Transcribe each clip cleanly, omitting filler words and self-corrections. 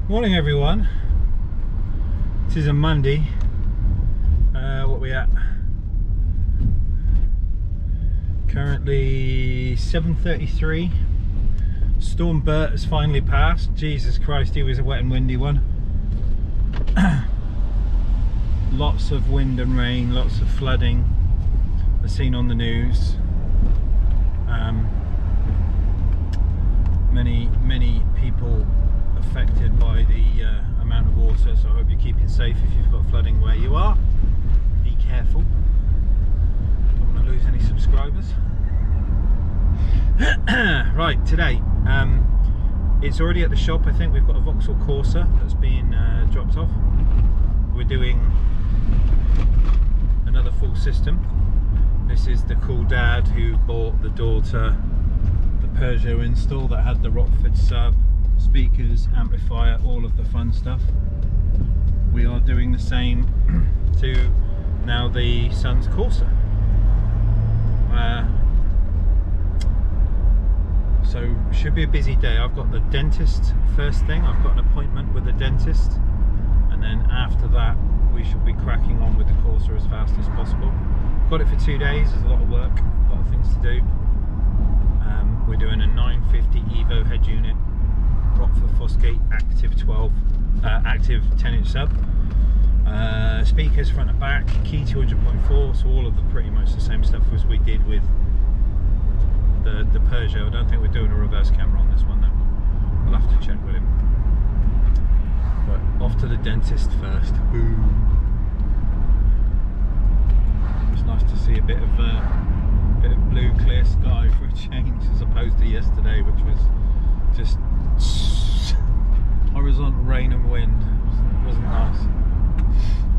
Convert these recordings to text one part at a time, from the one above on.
Morning everyone. This is a Monday. What we at? Currently 7:33. Storm Bert has finally passed. Jesus Christ, he was a wet and windy one. Lots of wind and rain, lots of flooding as seen on the news. Many people affected by the amount of water, so I hope you're keeping safe if you've got flooding where you are. Be careful, don't want to lose any subscribers. Right, today it's already at the shop. I think we've got a Vauxhall Corsa that's been dropped off. We're doing another full system. This is the cool dad who bought the daughter the Peugeot install that had the Rockford sub, speakers, amplifier, all of the fun stuff. We are doing the same to now the son's Corsa. So should be a busy day. I've got the dentist first thing. I've got an appointment with the dentist, and then after that we should be cracking on with the Corsa as fast as possible. Got it for 2 days. There's a lot of work, a lot of things to do. We're doing a 950 Evo head unit, Rockford Fosgate active 10 inch sub, speakers front and back, key 200.4, so all of the pretty much the same stuff as we did with the Peugeot. I don't think we're doing a reverse camera on this one though. We'll have to check with him. But off to the dentist first. Boom. It's nice to see a bit of blue clear sky for a change, as opposed to yesterday, which was just horizontal rain and wind. Wasn't nice.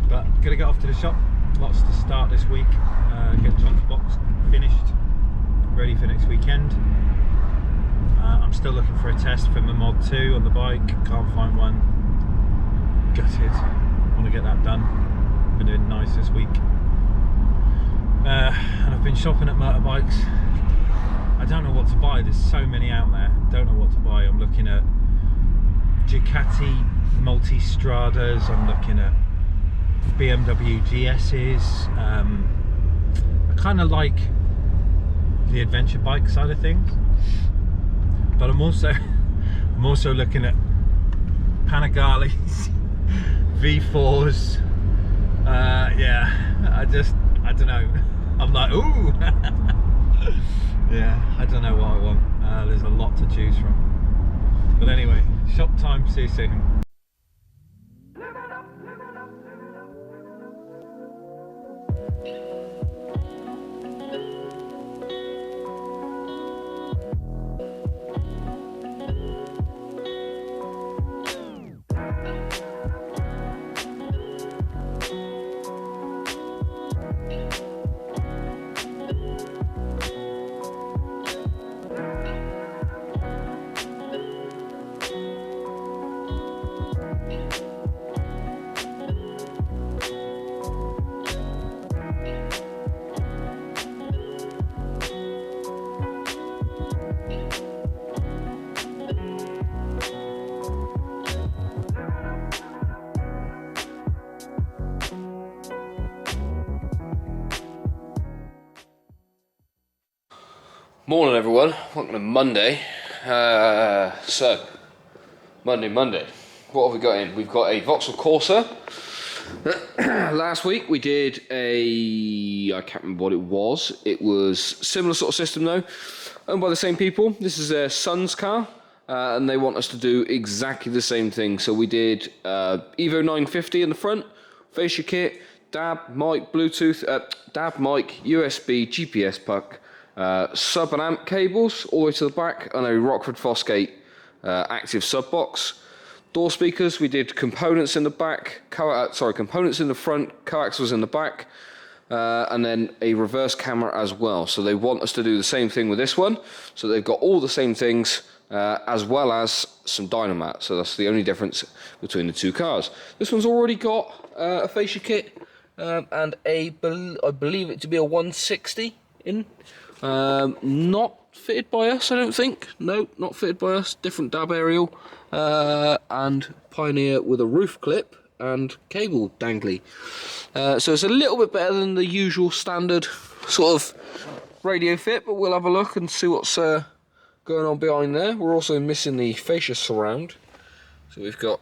But gonna get off to the shop. Lots to start this week. Get John's box finished, ready for next weekend. I'm still looking for a test for my Mod 2 on the bike. Can't find one. Gutted. Want to get that done. Been doing nice this week. And I've been shopping at motorbikes. I don't know what to buy. There's so many out there. Don't know what to buy. I'm looking at Ducati Multistradas. I'm looking at BMW GS's. I kind of like the adventure bike side of things, but I'm also looking at Panigales, V4s. Yeah, I don't know. I'm like, ooh. Yeah, I don't know what I want. There's a lot to choose from. But anyway, shop time. See you soon. Morning everyone, welcome to Monday. So, Monday. What have we got in? We've got a Vauxhall Corsa. Last week we did I can't remember what it was. It was similar sort of system though, owned by the same people. This is their son's car, and they want us to do exactly the same thing. So we did Evo 950 in the front, fascia kit, DAB mic, Bluetooth, DAB mic, USB, GPS puck, sub and amp cables all the way to the back, and a Rockford Fosgate active sub box. Door speakers, we did components in the back, components in the front, coaxials in the back, and then a reverse camera as well. So they want us to do the same thing with this one. So they've got all the same things, as well as some dynomat. So that's the only difference between the two cars. This one's already got a fascia kit and I believe it to be a 160 in. Not fitted by us, I don't think. No, not fitted by us. Different dab aerial. And Pioneer with a roof clip and cable dangly. So it's a little bit better than the usual standard sort of radio fit, but we'll have a look and see what's going on behind there. We're also missing the fascia surround. So we've got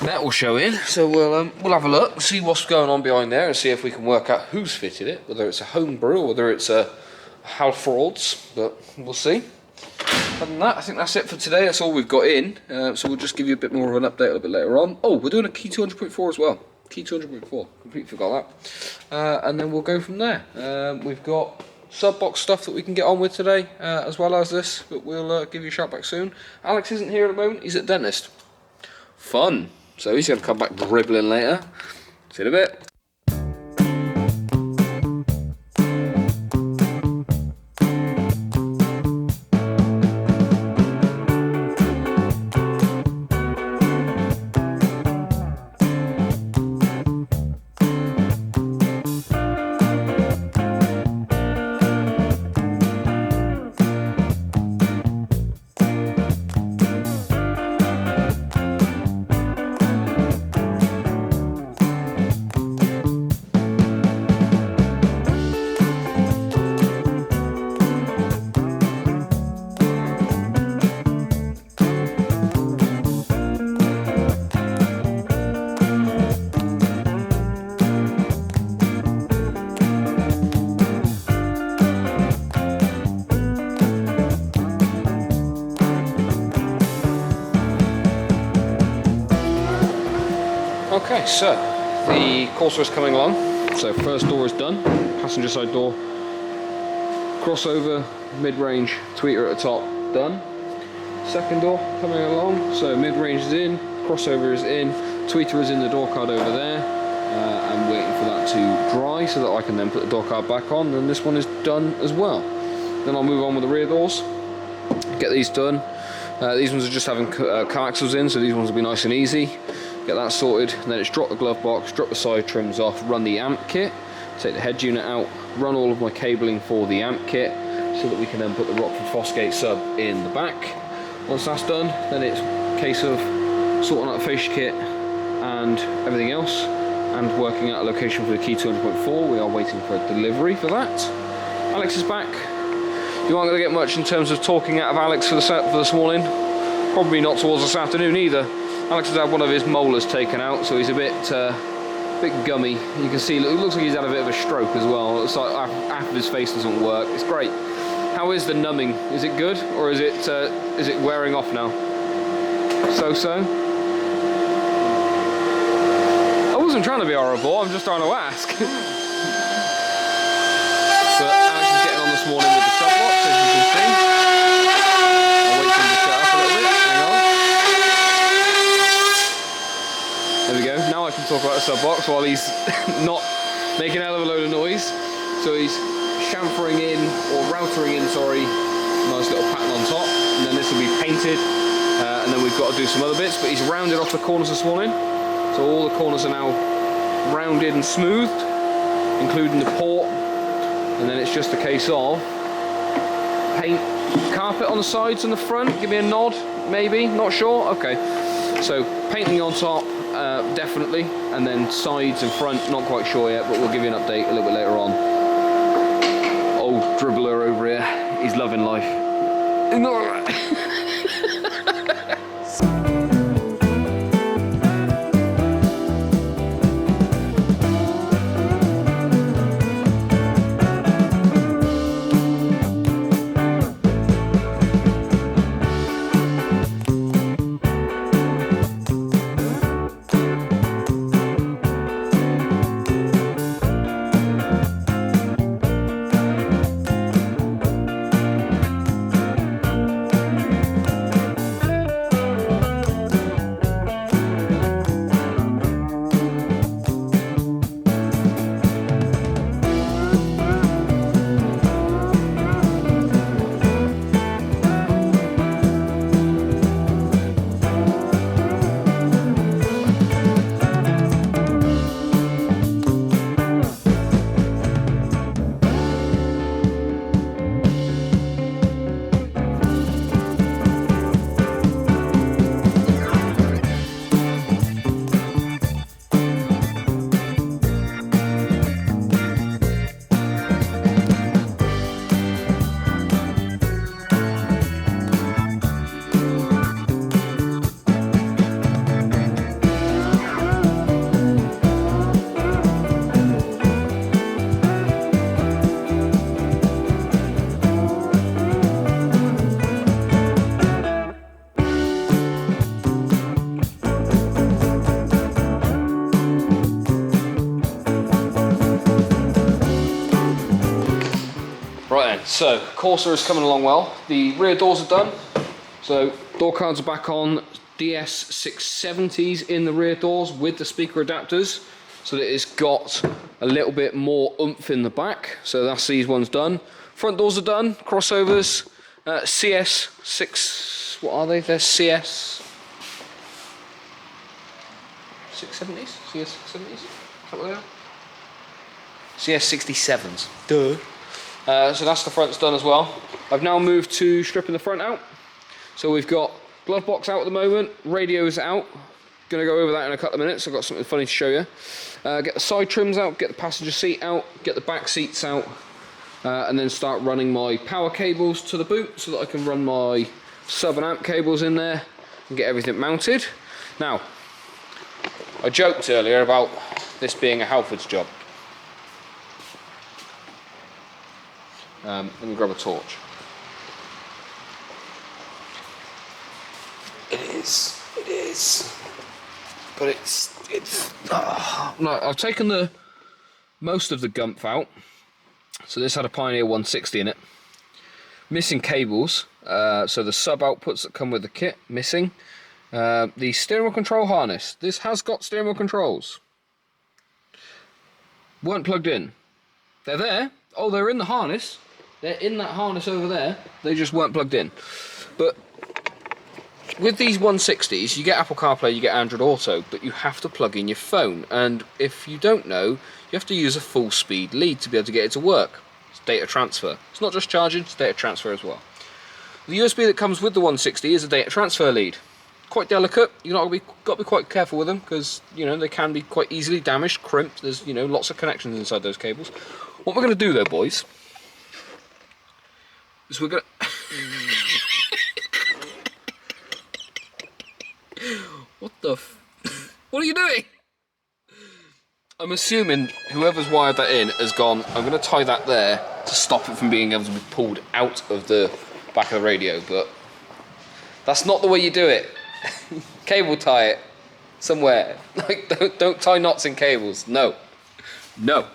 metal showing, so we'll have a look, see what's going on behind there, and see if we can work out who's fitted it, whether it's a homebrew or whether it's a Halfords, but we'll see. Other than that, I think that's it for today. That's all we've got in. So we'll just give you a bit more of an update a little bit later on. Oh, we're doing a key 200.4 as well. Key 200.4. Completely forgot that. And then we'll go from there. We've got sub-box stuff that we can get on with today, as well as this, but we'll give you a shout back soon. Alex isn't here at the moment. He's at dentist. Fun. So he's going to come back dribbling later. See you in a bit. Okay, so the Corsa is coming along. So first door is done, passenger side door, crossover, mid-range, tweeter at the top, done. Second door coming along, so mid-range is in, crossover is in, tweeter is in the door card over there. I'm waiting for that to dry so that I can then put the door card back on, and this one is done as well. Then I'll move on with the rear doors, get these done. These ones are just having coaxials in, so these ones will be nice and easy. Get that sorted, and then it's drop the glove box, drop the side trims off, run the amp kit, take the head unit out, run all of my cabling for the amp kit, so that we can then put the Rockford Fosgate sub in the back. Once that's done, then it's a case of sorting out the fascia kit and everything else, and working out a location for the Key 200.4. We are waiting for a delivery for that. Alex is back. You aren't going to get much in terms of talking out of Alex for this morning. Probably not towards this afternoon either. Alex has had one of his molars taken out, so he's a bit gummy. You can see, it looks like he's had a bit of a stroke as well. It's like half of his face doesn't work. It's great. How is the numbing? Is it good, or is it wearing off now? So-so? I wasn't trying to be horrible, I'm just trying to ask. But Alex is getting on this morning with the sub-box, as you can see. I'll wait for him to shut up a little bit. Hang on. There we go. Now I can talk about the sub-box while he's not making a hell of a load of noise. So he's chamfering in, or routering in, sorry, nice little pattern on top, and then this will be painted, and then we've got to do some other bits, but he's rounded off the corners this morning, so all the corners are now rounded and smoothed, including the port, and then it's just a case of paint carpet on the sides and the front. Give me a nod, maybe, not sure, okay. So painting on top, definitely, and then sides and front, not quite sure yet, but we'll give you an update a little bit later on. Old dribbler over here, he's loving life. So, Corsa is coming along well. The rear doors are done. So, door cards are back on. DS670s in the rear doors with the speaker adapters, so that it's got a little bit more oomph in the back. So that's these ones done. Front doors are done. Crossovers. CS6. What are they? They're CS 670s. CS 670s. Is that what they are? CS67s. Duh. So that's the front's done as well. I've now moved to stripping the front out. So we've got glove box out at the moment, radio's out. Gonna go over that in a couple of minutes. I've got something funny to show you. Get the side trims out, get the passenger seat out, get the back seats out, and then start running my power cables to the boot so that I can run my sub and amp cables in there and get everything mounted. Now, I joked earlier about this being a Halford's job. Let me grab a torch. It is. But it's no, I've taken most of the gumph out. So this had a Pioneer 160 in it. Missing cables, so the sub outputs that come with the kit, missing. The steering wheel control harness, this has got steering wheel controls. Weren't plugged in. They're there, oh they're in the harness. They're in that harness over there, they just weren't plugged in. But with these 160s, you get Apple CarPlay, you get Android Auto, but you have to plug in your phone. And if you don't know, you have to use a full speed lead to be able to get it to work. It's data transfer. It's not just charging, it's data transfer as well. The USB that comes with the 160 is a data transfer lead. Quite delicate, you've got to be quite careful with them, because they can be quite easily damaged, crimped. There's lots of connections inside those cables. What we're going to do though, boys, is we're going to... What are you doing? I'm assuming whoever's wired that in has gone, I'm going to tie that there to stop it from being able to be pulled out of the back of the radio, but that's not the way you do it. Cable tie it somewhere. Like, don't tie knots in cables. No. No.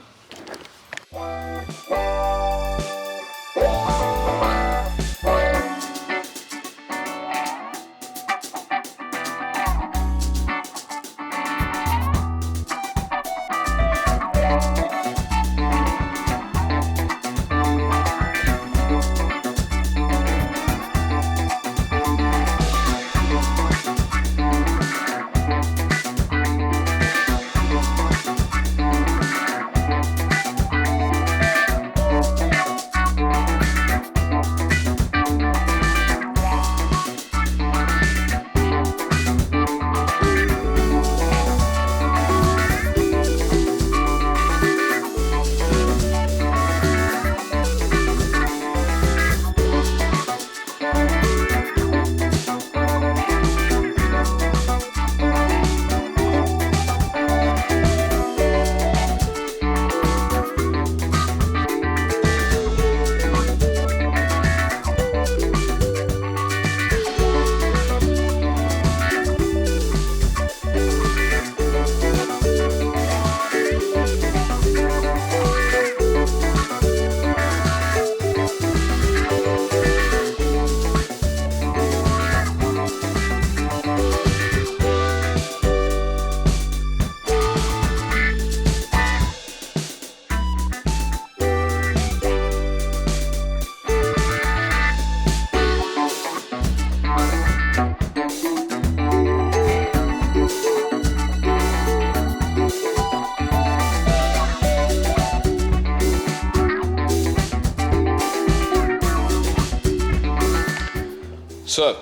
So,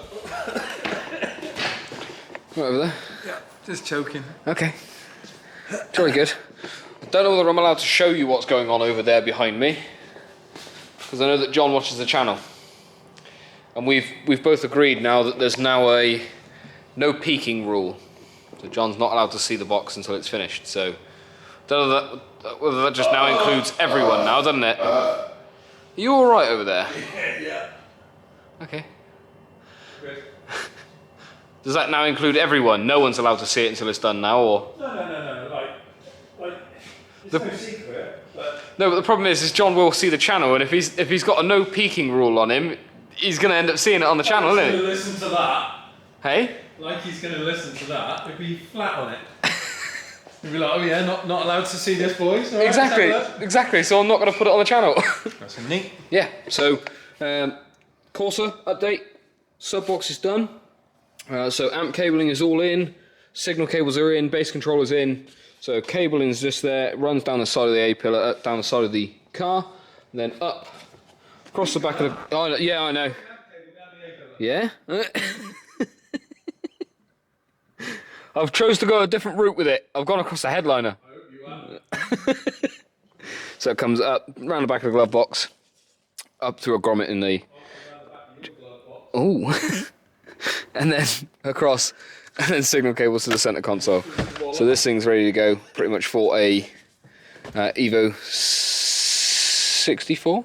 right over there. Yeah, just choking. Okay. Very good. I don't know whether I'm allowed to show you what's going on over there behind me, because I know that John watches the channel, and we've both agreed now that there's now a no peeking rule. So John's not allowed to see the box until it's finished. So, don't know whether that just now includes everyone now, doesn't it? Are you all right over there? Yeah. Okay. Good. Does that now include everyone? No one's allowed to see it until it's done now, or? No. Like it's no secret. But No, but the problem is John will see the channel, and if he's got a no peeking rule on him, he's going to end up seeing it on the channel, isn't he? Listen to that. Hey? Like he's going to listen to that. It'd be flat on it. He'd be like, oh yeah, not allowed to see this, boys. All right, Exactly. So I'm not going to put it on the channel. That's neat. Yeah. So Corsa update. Sub box is done. So amp cabling is all in. Signal cables are in. Bass controller's in. So cabling is just there. It runs down the side of the A pillar, down the side of the car, and then up across the back of the. Oh yeah, I know. Yeah. I've chose to go a different route with it. I've gone across the headliner. I hope you have. So it comes up round the back of the glove box, up through a grommet in the. Oh. And then across, and then signal cables to the centre console. So this thing's ready to go, pretty much for a Evo 64?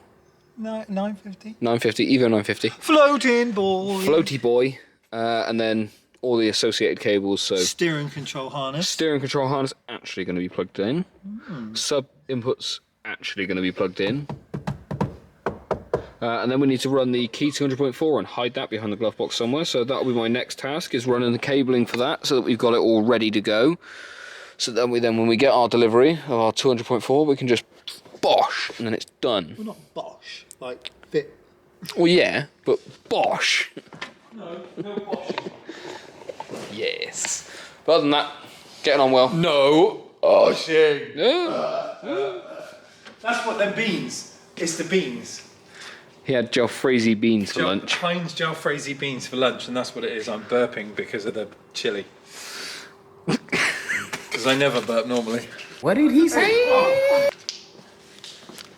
950. 950, Evo 950. Floating boy. Floaty boy, and then all the associated cables. So steering control harness. Steering control harness actually going to be plugged in. Sub inputs actually going to be plugged in. And then we need to run the key 200.4 and hide that behind the glove box somewhere. So that'll be my next task, is running the cabling for that, so that we've got it all ready to go. So then when we get our delivery of our 200.4, we can just bosh, and then it's done. Well, not bosh, like fit. Well, yeah, but bosh. No bosh. Yes. But other than that, getting on well. No. Oh, shit. Yeah. That's what they're beans. It's the beans. He had jalfrezi beans for lunch. Heinz jalfrezi beans for lunch, and that's what it is. I'm burping because of the chili. Because I never burp normally. What did he say?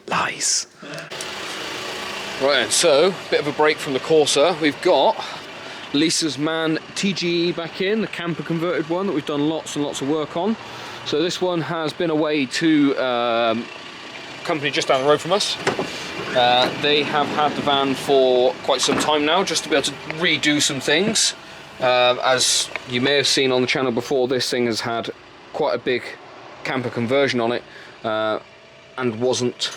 Lies. Right, and so, bit of a break from the Corsa. We've got Lisa's Man TGE back in, the camper converted one that we've done lots and lots of work on. So this one has been away to a company just down the road from us. They have had the van for quite some time now, just to be able to redo some things. As you may have seen on the channel before, this thing has had quite a big camper conversion on it, and wasn't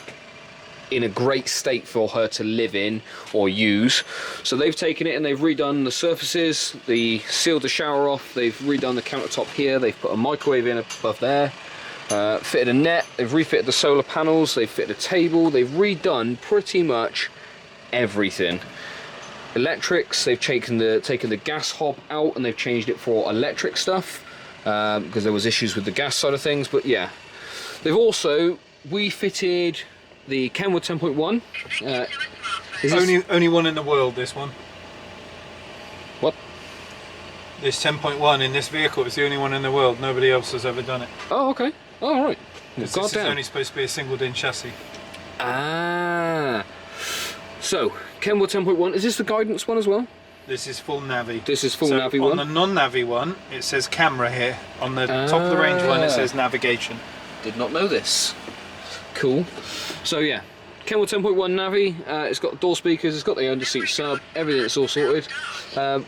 in a great state for her to live in or use. So they've taken it and they've redone the surfaces, they sealed the shower off, they've redone the countertop here, they've put a microwave in above there, fitted a net, they've refitted the solar panels, they've fitted a table, they've redone pretty much everything. Electrics, they've taken the gas hob out and they've changed it for electric stuff, because there was issues with the gas side of things. But yeah, they've also refitted the Kenwood 10.1. Only one in the world, this one. What? This 10.1 in this vehicle is the only one in the world. Nobody else has ever done it. Oh, okay. Oh, all right. Well, This is only supposed to be a single din chassis. Ah. So, Kenwood 10.1, is this the guidance one as well? This is full Navi. This is full so Navi on one? the non-Navi one, it says camera here. On the top of the range one, it says navigation. Did not know this. Cool. So yeah, Kenwood 10.1 Navi, it's got door speakers, it's got the under-seat sub, everything's all sorted.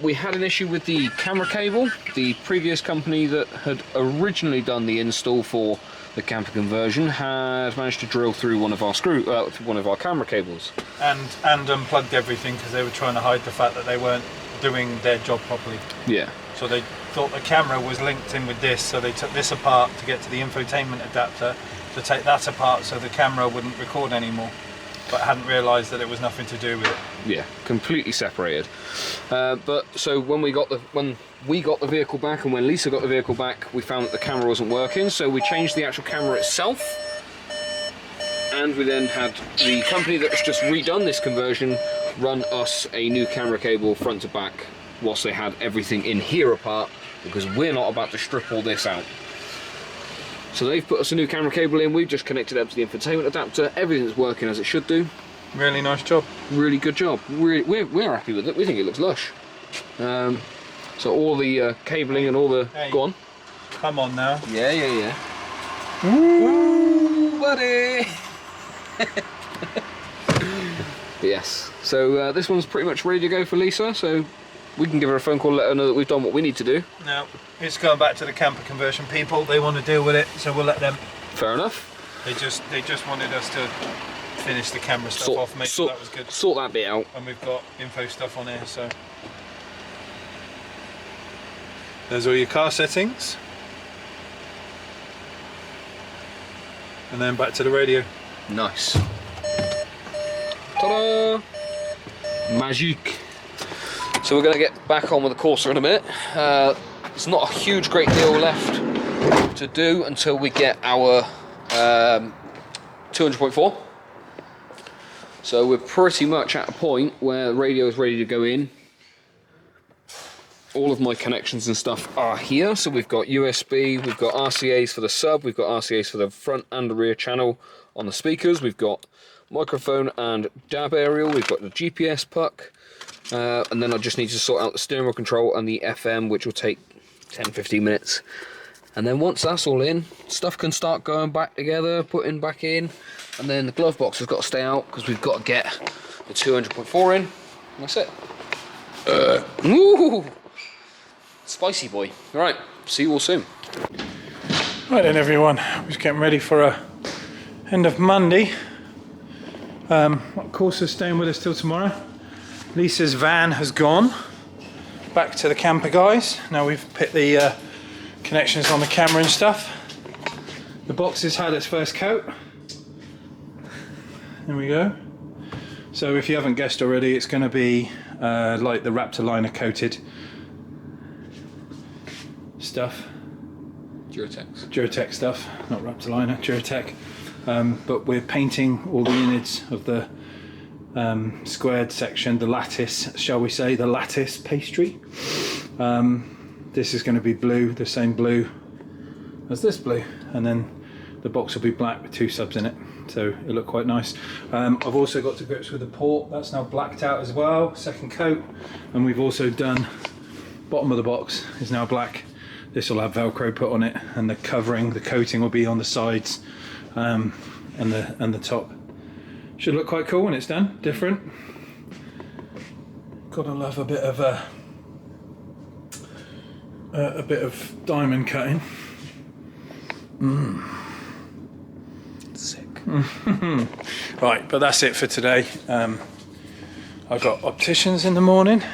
We had an issue with the camera cable. The previous company that had originally done the install for the camper conversion had managed to drill through one of our camera cables. And unplugged everything because they were trying to hide the fact that they weren't doing their job properly. Yeah. So they thought the camera was linked in with this, so they took this apart to get to the infotainment adapter, to take that apart so the camera wouldn't record anymore, but hadn't realised that it was nothing to do with it. Yeah, completely separated. But so when we got the vehicle back and when Lisa got the vehicle back, we found that the camera wasn't working, so we changed the actual camera itself, and we then had the company that has just redone this conversion run us a new camera cable front to back whilst they had everything in here apart, because we're not about to strip all this out. So they've put us a new camera cable in, we've just connected up to the infotainment adapter, everything's working as it should do. Really nice job. Really good job. We're happy with it, we think it looks lush. So all the cabling and all the... Hey, go on. Come on now. Yeah. Ooh, buddy! Yes, so this one's pretty much ready to go for Lisa, so we can give her a phone call, let her know that we've done what we need to do. Now, it's going back to the camper conversion people. They want to deal with it, so we'll let them. Fair enough. They just wanted us to finish the camera stuff off, make sure that was good. Sort that bit out. And we've got info stuff on here, so there's all your car settings. And then back to the radio. Nice. Ta-da! Magic. So we're going to get back on with the Corsa in a minute. There's not a huge great deal left to do until we get our 200.4. So we're pretty much at a point where the radio is ready to go in. All of my connections and stuff are here. So we've got USB, we've got RCAs for the sub, we've got RCAs for the front and the rear channel on the speakers, we've got microphone and DAB aerial, we've got the GPS puck, and then I just need to sort out the steering wheel control and the FM, which will take 10-15 minutes. And then once that's all in, stuff can start going back together, putting back in, and then the glove box has got to stay out because we've got to get the 200.4 in, and that's it. Woo! Spicy boy. Right, see you all soon. Right then everyone, we're just getting ready for a end of Monday. Of course, is staying with us till tomorrow. Lisa's van has gone back to the camper guys. Now we've put the connections on the camera and stuff. The box has had its first coat. There we go. So if you haven't guessed already, it's going to be like the Raptor liner coated stuff. Duratec stuff, not Raptor liner, Duratec. But we're painting all the innards of the squared section, the lattice, shall we say, the lattice pastry. This is going to be blue, the same blue as this blue, and then the box will be black with 2 subs in it, so it'll look quite nice. I've also got to grips with the port, that's now blacked out as well, second coat, and we've also done, bottom of the box is now black. This will have Velcro put on it, and the covering, the coating will be on the sides and the top. Should look quite cool when it's done, different. Gotta love a bit of diamond cutting. Sick. Right, but that's it for today. I've got opticians in the morning.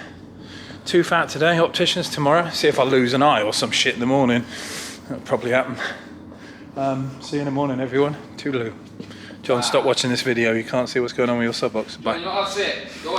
Too fat today, opticians tomorrow. See if I lose an eye or some shit in the morning. That'll probably happen. See you in the morning, everyone. Toodaloo. John, stop watching this video. You can't see what's going on with your sub box. Bye. That's it. Go